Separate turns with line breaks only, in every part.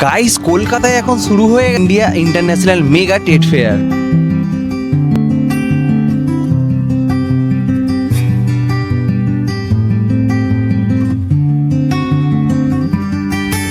Guys, কলকাতায় এখন শুরু হয়ে India international mega trade fair.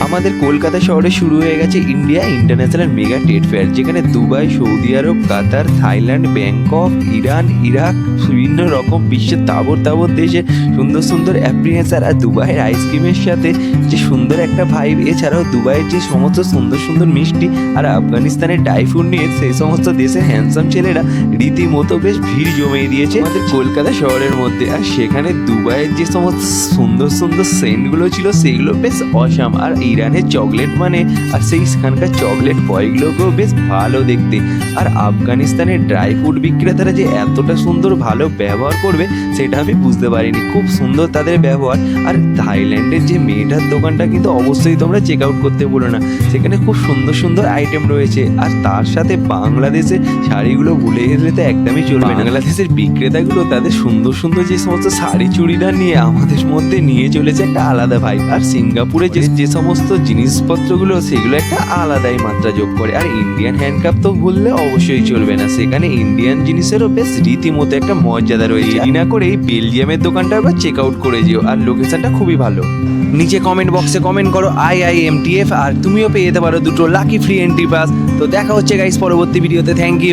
আমাদের কলকাতা শহরে শুরু হয়ে গেছে India international mega trade fair, যেখানে দুবাই, সৌদি আরব, কাতার, থাইল্যান্ড, ব্যাংকক, ইরান, ইরাক, বিভিন্ন রকম বিশ্বের তাবর তাবর দেশে সুন্দর সুন্দর অ্যাপ্রিয়েন্সার আর দুবাইয়ের আইসক্রিমের সাথে যে সুন্দর একটা ভাইব, এছাড়াও দুবাইয়ের যে সমস্ত সুন্দর সুন্দর মিষ্টি আর আফগানিস্তানের ড্রাই ফ্রুট নিয়ে সেই সমস্ত দেশের হ্যান্ডসাম ছেলেরা রীতিমতো বেশ ভিড় জমিয়ে দিয়েছে আমাদের কলকাতা শহরের মধ্যে। আর সেখানে দুবাইয়ের যে সমস্ত সুন্দর সুন্দর সেন্টগুলো ছিল সেগুলো বেশ অসাম। আর ইরানের চকলেট মানে আর সেই সেখানকার চকলেট বয়গুলোকেও বেশ ভালো দেখতে। আর আফগানিস্তানের ড্রাই ফ্রুট বিক্রেতারা যে এতটা সুন্দর ভালো ব্যবহার করবে সেটা আমি বুঝতে পারিনি, খুব সুন্দর তাদের ব্যবহার। আর থাইল্যান্ডের যে মেয়েটার দোকানটা কিন্তু অবশ্যই তোমরা চেক আউট করতে বলো না, সেখানে খুব সুন্দর সুন্দর আইটেম রয়েছে। আর তার সাথে বাংলাদেশের শাড়িগুলো ভুলে গেলে তো একদমই চলবে না। বাংলাদেশের বিক্রেতাগুলো তাদের সুন্দর সুন্দর যে সমস্ত শাড়ি চুড়িদার নিয়ে আমাদের মধ্যে নিয়ে চলেছে একটা আলাদা ভাই। আর সিঙ্গাপুরে যে সমস্ত জিনিসপত্রগুলো সেগুলো একটা আলাদাই মাত্রা যোগ করে। আর ইন্ডিয়ান হ্যান্ডক্রাফট তো ভুললে অবশ্যই চলবে না, সেখানে ইন্ডিয়ান জিনিসেরও বেশ রীতিমতো একটা মর্যাদা রয়েছে। না করে এই বেলজিয়ামের দোকানটা একবার চেক আউট করে যেও, আর লোকেশনটা খুবই ভালো। নিচে কমেন্ট বক্সে কমেন্ট করো IIMTF, আর তুমিও পেয়ে যেতে পারো দুটো লাকি ফ্রি এন্ট্রি পাস। তো দেখা হচ্ছে গাইস পরবর্তী ভিডিওতে। Thank you.